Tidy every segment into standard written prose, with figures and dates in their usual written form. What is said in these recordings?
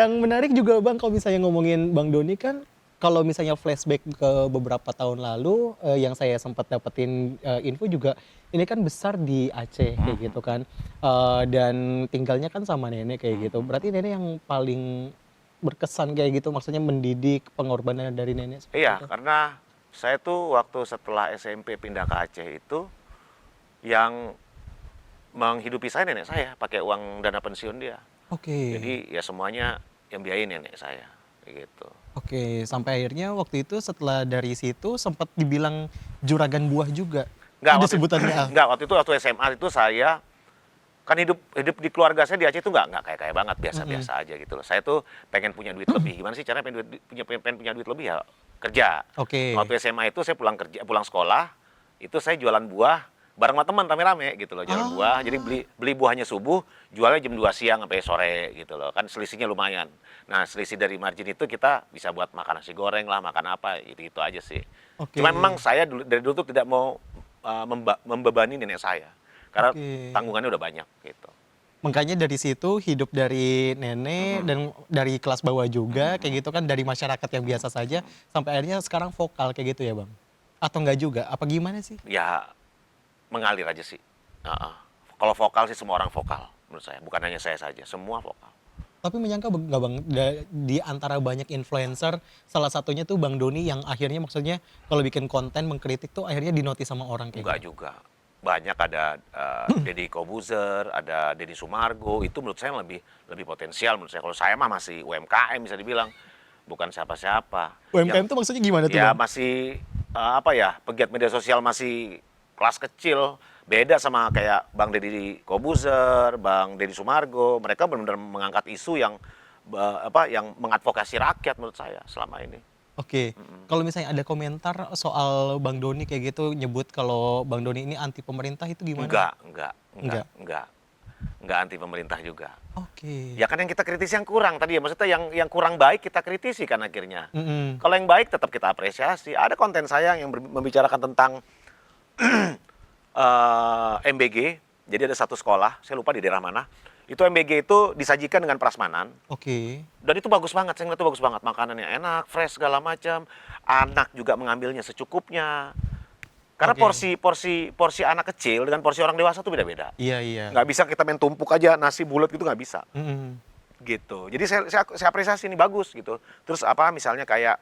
Yang menarik juga Bang, kalau misalnya ngomongin Bang Doni kan, kalau misalnya flashback ke beberapa tahun lalu, yang saya sempat dapetin, info juga, ini kan besar di Aceh kayak gitu kan, dan tinggalnya kan sama nenek kayak gitu. Berarti nenek yang paling berkesan kayak gitu, maksudnya mendidik, pengorbanan dari nenek seperti Iya, itu? karena saya tuh waktu setelah SMP pindah ke Aceh itu, yang menghidupi saya nenek saya pakai uang dana pensiun dia. Oke. Jadi ya semuanya yang biayain nenek saya, kayak gitu. Oke, sampai akhirnya waktu itu setelah dari situ sempat dibilang juragan buah juga? Enggak Ada waktu sebutannya? Ah, enggak waktu itu waktu SMA itu saya kan hidup hidup di keluarga saya di Aceh itu nggak kayak kayak banget, mhm. biasa-biasa aja gitu loh. Saya tuh pengen punya duit lebih. Gimana sih caranya pengen punya duit lebih ya kerja. Oke. Waktu SMA itu saya pulang sekolah, itu saya jualan buah bareng sama teman rame-rame gitu loh, jualan buah. Jadi Ah, beli beli buahnya subuh, jualnya jam 2 siang sampai sore gitu loh. Kan selisihnya lumayan. Nah, selisih dari margin itu kita bisa buat makan nasi goreng lah, makan apa, itu aja sih. oke Cuma memang saya dari dulu tuh tidak mau membebani nenek saya. Karena oke. tanggungannya udah banyak gitu. Makanya dari situ hidup dari nenek Mhm, dan dari kelas bawah juga mhm, kayak gitu kan, dari masyarakat yang biasa saja mhm. sampai akhirnya sekarang vokal kayak gitu ya, Bang? Atau enggak juga? Apa gimana sih? Ya mengalir aja sih. Heeh. Kalau vokal sih semua orang vokal menurut saya, bukan hanya saya saja, semua vokal. Tapi menyangka nggak Bang, di antara banyak influencer, salah satunya tuh Bang Doni yang akhirnya maksudnya kalau bikin konten mengkritik tuh akhirnya dinotis sama orang kayak Enggak gitu? juga. Banyak ada Deddy Kobuzer, ada Deddy Sumargo, itu menurut saya lebih lebih potensial menurut saya. Kalau saya mah masih UMKM bisa dibilang, bukan siapa-siapa. Yang UMKM tuh maksudnya gimana tuh, ya Bang? masih apa ya, pegiat media sosial masih kelas kecil. Beda sama kayak Bang Deddy Kobuzer, Bang Deddy Sumargo, mereka benar-benar mengangkat isu yang apa yang mengadvokasi rakyat menurut saya selama ini. Oke, kalau misalnya ada komentar soal Bang Doni kayak gitu, nyebut kalau Bang Doni ini anti pemerintah itu gimana, Bang? Enggak? Enggak anti pemerintah juga. Oke, Ya kan yang kita kritisi yang kurang tadi ya, maksudnya yang kurang baik kita kritisi kan akhirnya. mhm, Kalau yang baik tetap kita apresiasi. Ada konten saya yang membicarakan tentang MBG. Jadi ada satu sekolah, saya lupa di daerah mana. Itu MBG itu disajikan dengan prasmanan. oke, Dan itu bagus banget, saya ngeliat itu bagus banget. Makanannya enak, fresh segala macam. Anak juga mengambilnya secukupnya. Karena oke. porsi anak kecil dengan porsi orang dewasa itu beda-beda. Iya iya, Nggak bisa kita main tumpuk aja nasi bulat gitu, nggak bisa mhm, gitu. Jadi saya apresiasi ini bagus gitu. Terus apa misalnya kayak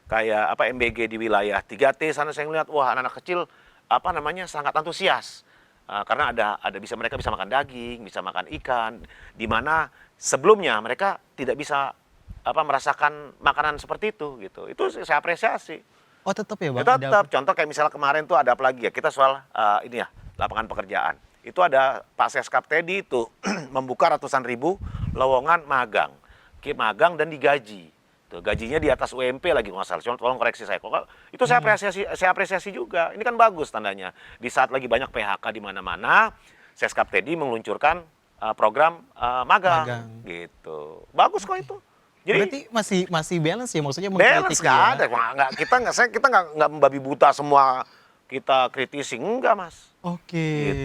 kayak apa MBG di wilayah 3T sana saya ngeliat wah anak-anak kecil apa namanya sangat antusias. Karena ada bisa mereka bisa makan daging, bisa makan ikan di mana sebelumnya mereka tidak bisa apa merasakan makanan seperti itu gitu. Itu saya apresiasi. oh tetep ya, Ya Bang, ada tetap, contoh kayak misalnya kemarin tuh ada apa lagi ya, kita soal ini ya, lapangan pekerjaan. Itu ada Pak Seskap Teddy itu membuka ratusan ribu lowongan magang. Magang dan digaji. Tuh, gajinya di atas UMP lagi nggak salah. Cuma tolong koreksi saya. Kok itu mhm, saya apresiasi juga. Ini kan bagus tandanya. Di saat lagi banyak PHK di mana-mana, Seskap Teddy meluncurkan program magang magang, gitu. Bagus kok oke. itu. Jadi Berarti masih masih balance ya, maksudnya balance mengkritik nggak ada, dia? kita nggak membabi buta semua kita kritisi, enggak mas, Oke.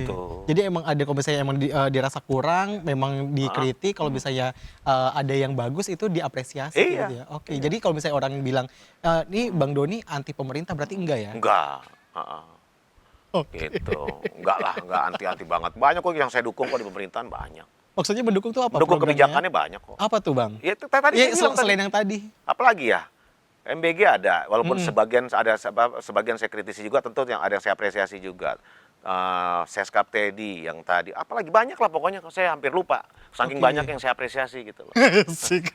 gitu. Jadi emang ada kalau misalnya emang dirasa kurang, memang Ah, dikritik, kalau misalnya, ada yang bagus itu diapresiasi kayak iya, gitu ya? Oke, iya, jadi kalau misalnya orang bilang, "Nih Bang Doni anti pemerintah," berarti enggak ya? enggak, ah, Oke. gitu, enggak lah, enggak anti-anti banget. Banyak kok yang saya dukung kok di pemerintahan banyak. Maksudnya mendukung tuh apa Mendukung programnya? kebijakannya banyak kok. Apa tuh, Bang? Ya itu tadi Iya, saya bilang tadi. selain yang tadi? Apalagi ya? MBG ada, walaupun Mhm, sebagian ada sebagian saya kritisi juga, tentu yang ada yang saya apresiasi juga. Seskap Teddy yang tadi, apalagi banyak lah pokoknya saya hampir lupa. Saking banyak oke. yang saya apresiasi gitu loh. Asik.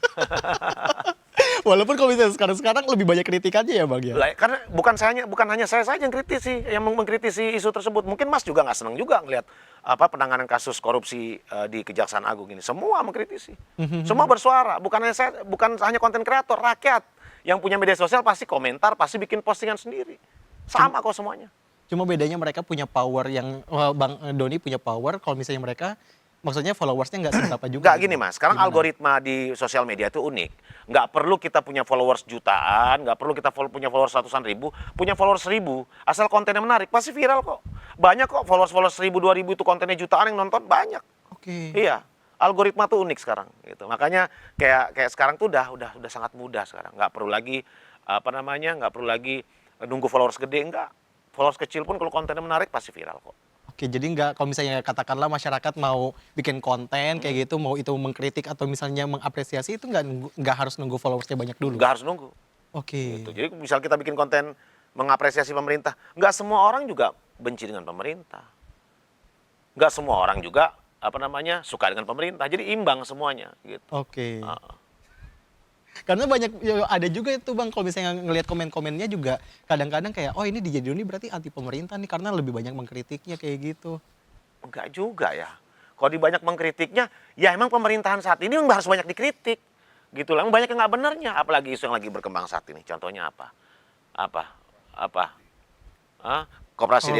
Walaupun kalau misalnya sekarang-sekarang lebih banyak kritikannya ya, Bang, ya? Lah, karena bukan hanya saya saja yang kritisi, yang mengkritisi isu tersebut. Mungkin Mas juga nggak senang juga ngelihat apa penanganan kasus korupsi di Kejaksaan Agung ini. Semua mengkritisi, semua bersuara. Bukan hanya konten kreator, rakyat yang punya media sosial pasti komentar, pasti bikin postingan sendiri. Cum Sama kok semuanya. Cuma bedanya mereka punya power yang Bang Doni punya power, kalau misalnya mereka maksudnya followersnya nggak seberapa juga Nggak gitu, gini Bang? Mas, sekarang Gimana? algoritma di sosial media itu unik. Nggak perlu kita punya followers jutaan, nggak perlu kita punya followers ratusan ribu, punya followers 1.000, asal kontennya menarik, pasti viral kok. Banyak kok followers 1.000, 2.000 itu kontennya jutaan yang nonton, banyak. Oke. Iya, algoritma tuh unik sekarang gitu. Makanya kayak sekarang tuh udah sangat mudah sekarang. Nggak perlu lagi nggak perlu lagi nunggu followers gede, enggak. Followers kecil pun kalau kontennya menarik pasti viral kok. Oke, jadi nggak kalau misalnya katakanlah masyarakat mau bikin konten kayak gitu, mau itu mengkritik atau misalnya mengapresiasi itu nggak harus nunggu followersnya banyak dulu? Nggak harus nunggu Oke. gitu. Jadi misal kita bikin konten mengapresiasi pemerintah, nggak semua orang juga benci dengan pemerintah. Nggak semua orang juga suka dengan pemerintah. Jadi imbang semuanya gitu. Oke. Heeh. Karena banyak ya ada juga itu Bang, kalau misalnya ngelihat komen-komennya juga kadang-kadang kayak, "Oh ini di Jadul ini berarti anti pemerintah nih karena lebih banyak mengkritiknya," kayak gitu. Enggak juga ya. Kalau banyak mengkritiknya, ya emang pemerintahan saat ini memang harus banyak dikritik. Gitu lah, emang banyak yang nggak benernya. Apalagi isu yang lagi berkembang saat ini. Contohnya apa? Apa? Apa? Hah? Koperasi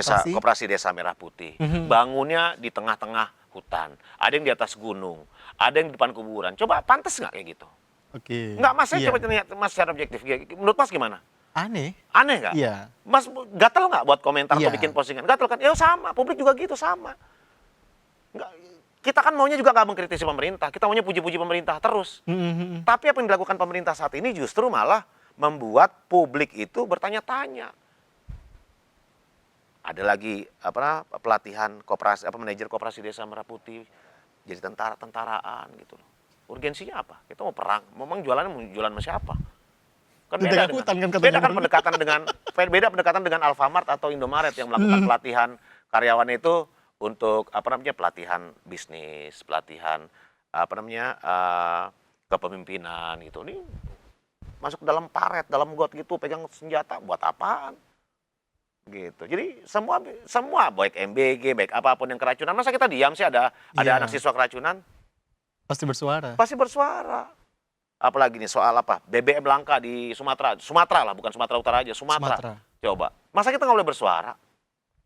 desa Merah Putih. Mhm. Bangunnya di tengah-tengah hutan. Ada yang di atas gunung. Ada yang di depan kuburan. Coba pantas nggak kayak gitu? Oke. Nggak, Mas, saya Iya. coba tanya Mas secara objektif. Menurut Mas gimana? Aneh. Aneh nggak? Iya. Mas gatel nggak buat komentar atau Iya. bikin postingan? Gatel kan? Ya sama, publik juga gitu, sama. Nggak, kita kan maunya juga nggak mengkritisi pemerintah, kita maunya puji-puji pemerintah terus. Mhm, mhm. Tapi apa yang dilakukan pemerintah saat ini justru malah membuat publik itu bertanya-tanya. Ada lagi pelatihan koperasi manajer koperasi desa Merah Putih jadi tentaraan gitu loh. Urgensinya apa? Kita mau perang, memang jualannya mau jualan sama siapa? Kan Di beda tengah hutan kan dengan katanya beda kan Bang. pendekatan dengan Alfamart atau Indomaret yang melakukan pelatihan karyawan itu untuk pelatihan bisnis, pelatihan kepemimpinan gitu. Ini masuk dalam paret, dalam got gitu, pegang senjata buat apaan? Gitu. Jadi semua baik MBG, baik apapun yang keracunan, masa kita diam sih ada Iya. anak siswa keracunan? Pasti bersuara. Pasti bersuara. Apalagi nih soal BBM langka di Sumatera. Sumatera lah, bukan Sumatera Utara aja, Sumatera. Sumatera. Coba. Masa kita nggak boleh bersuara?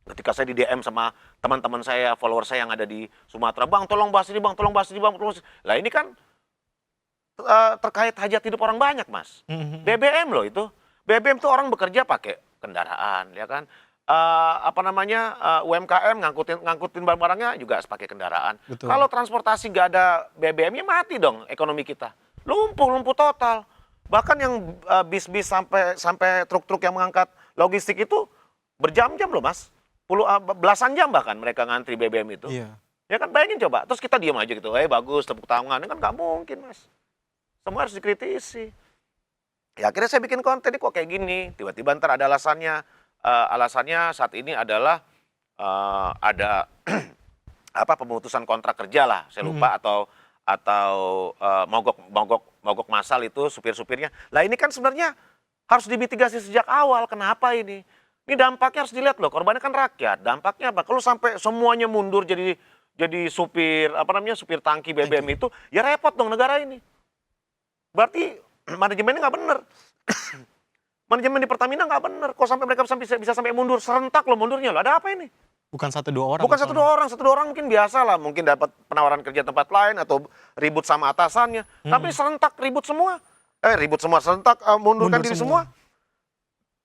Ketika saya di DM sama teman-teman saya, follower saya yang ada di Sumatera, "Bang, tolong bahas ini, Bang, tolong bahas ini, Bang." Lah ini kan terkait hajat hidup orang banyak, Mas. Mhm. BBM loh itu. BBM tuh orang bekerja pakai kendaraan, ya kan? UMKM ngangkutin barang-barangnya juga pakai kendaraan. Betul. Kalau transportasi nggak ada BBM-nya mati dong ekonomi kita. Lumpuh total. Bahkan yang bis-bis sampai truk-truk yang mengangkat logistik itu berjam-jam loh, Mas. Belasan jam bahkan mereka ngantri BBM itu. Iya. Ya kan, bayangin coba. Terus kita diam aja gitu. Bagus, tepuk tangan. Ini kan nggak mungkin, Mas. Semua harus dikritisi. Ya akhirnya saya bikin konten ini kok kayak gini. Tiba-tiba ntar ada alasannya. Alasannya saat ini adalah ada pemutusan kontrak kerja lah. Saya lupa atau mogok massal itu supir-supirnya. Lah ini kan sebenarnya harus dimitigasi sejak awal. Kenapa ini? Ini dampaknya harus dilihat loh. Korbannya kan rakyat. Dampaknya apa? Kalau sampai semuanya mundur jadi supir supir tangki BBM itu, ya repot dong negara ini. Berarti manajemennya nggak bener. Manajemen di Pertamina nggak bener. Kok sampai mereka bisa sampai mundur serentak loh mundurnya loh. Ada apa ini? Bukan 1 2 orang. Bukan satu dua orang mungkin biasa lah, mungkin dapat penawaran kerja tempat lain atau ribut sama atasannya. Tapi serentak ribut semua. Serentak mundurkan Mundur diri semua. semua.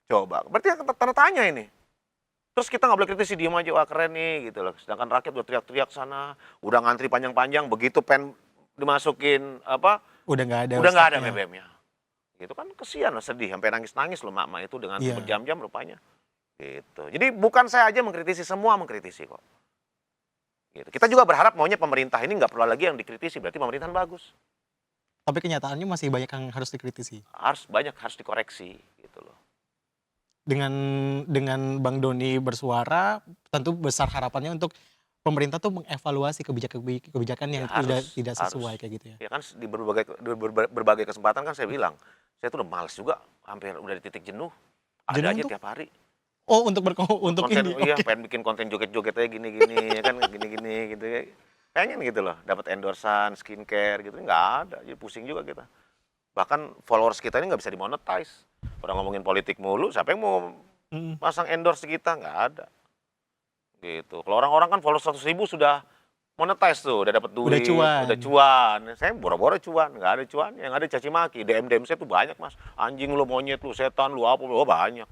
Coba, berarti tanda tanya ini. Terus kita nggak boleh kritisi, diem aja, wah keren nih gitu loh. Sedangkan rakyat udah teriak-teriak sana, udah ngantri panjang-panjang, begitu dimasukin Udah nggak ada. udah nggak ada stoknya. BBM-nya. Gitu kan kesian loh, sedih, sampai nangis-nangis loh mak-mak itu dengan Iya. berjam-jam rupanya. Gitu. Jadi bukan saya aja mengkritisi, semua mengkritisi kok. Gitu. Kita juga berharap maunya pemerintah ini nggak perlu lagi yang dikritisi, berarti pemerintahan bagus. Tapi kenyataannya masih banyak yang harus dikritisi. Harus dikoreksi gitu loh. Dengan Bang Doni bersuara, tentu besar harapannya untuk pemerintah tuh mengevaluasi kebijakan yang Ya, tidak harus. sesuai kayak gitu ya. Ya kan di berbagai kesempatan kan saya bilang, saya tuh udah males juga, hampir udah di titik jenuh. Ada Jenuh aja untuk? tiap hari. Oh, untuk untuk Konten, ini. iya, Oke. pengen bikin konten joget-joget aja gini-gini, ya kan gini-gini gitu ya. Pengen gitu loh, dapat endorsan, skincare gitu, nggak ada, jadi pusing juga kita. Bahkan followers kita ini nggak bisa dimonetize. Orang ngomongin politik mulu, siapa yang mau Mhm. pasang endorse kita? Nggak ada. Gitu. Kalau orang-orang kan followers 100.000 sudah monetize tuh, udah dapat duit, cuan. udah cuan. Saya boro-boro cuan, nggak ada cuan. Yang ada caci maki, DM saya tuh banyak, Mas. Anjing lu, monyet lu, setan lu, apa lu, banyak.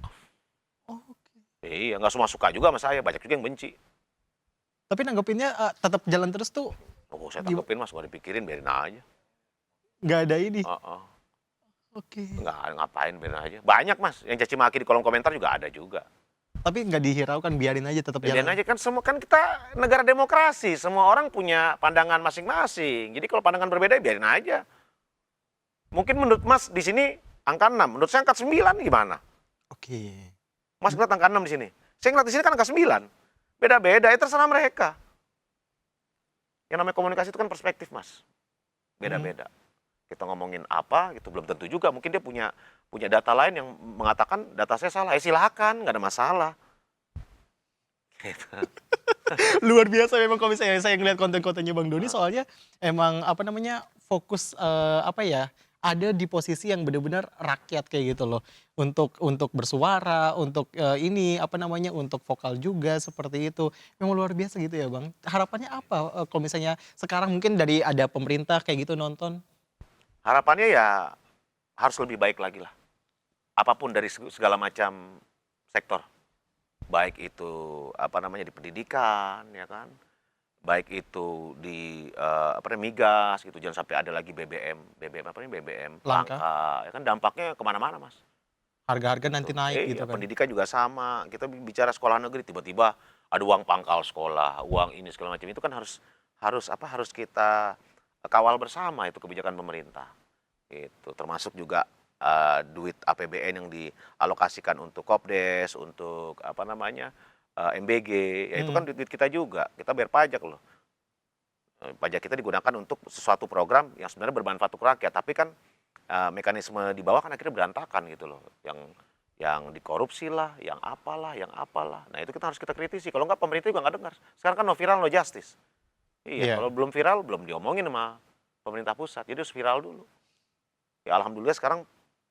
Oh, oke. Iya, nggak semua suka juga sama saya, banyak juga yang benci. Tapi nanggepinnya tetap jalan terus tuh Oh, saya Gima tanggepin Mas, nggak dipikirin, biarin aja. nggak ada ini? Heeh. Oke. Nggak ngapain, biarin aja. Banyak Mas, yang caci maki di kolom komentar juga ada juga. Tapi nggak dihiraukan, biarin aja tetap Biarin jalan? aja, kan semua kan kita negara demokrasi, semua orang punya pandangan masing-masing. Jadi kalau pandangan berbeda biarin aja. Mungkin menurut Mas di sini angka 6, menurut saya angka 9 gimana? Oke. Mas ngeliat angka 6 di sini. Saya ngeliat di sini kan angka 9. Beda-beda, ya terserah mereka. Yang namanya komunikasi itu kan perspektif, Mas. Beda-beda. Kita ngomongin apa, itu belum tentu juga. Mungkin dia punya data lain yang mengatakan data saya salah. Ya silakan, nggak ada masalah. Gitu. Luar biasa memang kalau misalnya saya ngeliat konten-kontennya Bang Doni, soalnya emang apa namanya, fokus, apa ya, ada di posisi yang benar-benar rakyat kayak gitu loh. Untuk bersuara, untuk, ini apa namanya, untuk vokal juga seperti itu. Memang luar biasa gitu ya Bang. Harapannya apa, kalau misalnya sekarang mungkin dari ada pemerintah kayak gitu nonton? Harapannya ya harus lebih baik lagi lah. Apapun dari segala macam sektor. Baik itu apa namanya di pendidikan, ya kan? Baik itu di apa namanya migas gitu, jangan sampai ada lagi BBM apa nih BBM Langka, langka, ya kan dampaknya kemana-mana Mas. harga-harga Gitu. nanti naik gitu Iya, kan. pendidikan juga sama. Kita bicara sekolah negeri tiba-tiba ada uang pangkal sekolah, uang ini segala macam itu kan harus harus apa harus kita kawal bersama itu kebijakan pemerintah. Itu termasuk juga duit APBN yang dialokasikan untuk Kopdes, untuk apa namanya MBG, ya itu kan duit kita juga. Kita bayar pajak loh. Pajak kita digunakan untuk sesuatu program yang sebenarnya bermanfaat untuk rakyat, tapi kan mekanisme di bawah kan akhirnya berantakan gitu loh. Yang dikorupsi lah, yang apalah. Nah itu kita harus kita kritisi. Kalau nggak pemerintah juga nggak dengar. Sekarang kan no viral no justice. Iya, Iya. kalau belum viral belum diomongin sama pemerintah pusat. Jadi harus viral dulu. Ya alhamdulillah sekarang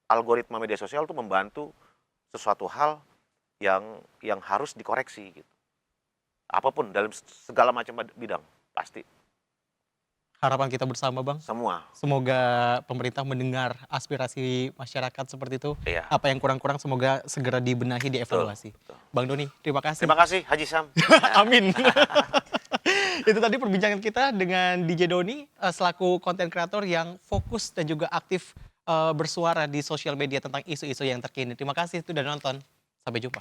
algoritma media sosial tuh membantu sesuatu hal yang harus dikoreksi gitu. Apapun dalam segala macam bidang pasti Harapan kita bersama Bang, semua. semoga pemerintah mendengar aspirasi masyarakat seperti itu. Iya, Apa yang kurang-kurang semoga segera dibenahi, betul. dievaluasi. Bang Doni, terima kasih. Terima kasih Haji Sam. Amin. Itu tadi perbincangan kita dengan DJ Doni, selaku konten kreator yang fokus dan juga aktif bersuara di sosial media tentang isu-isu yang terkini. Terima kasih sudah nonton. Sampai jumpa.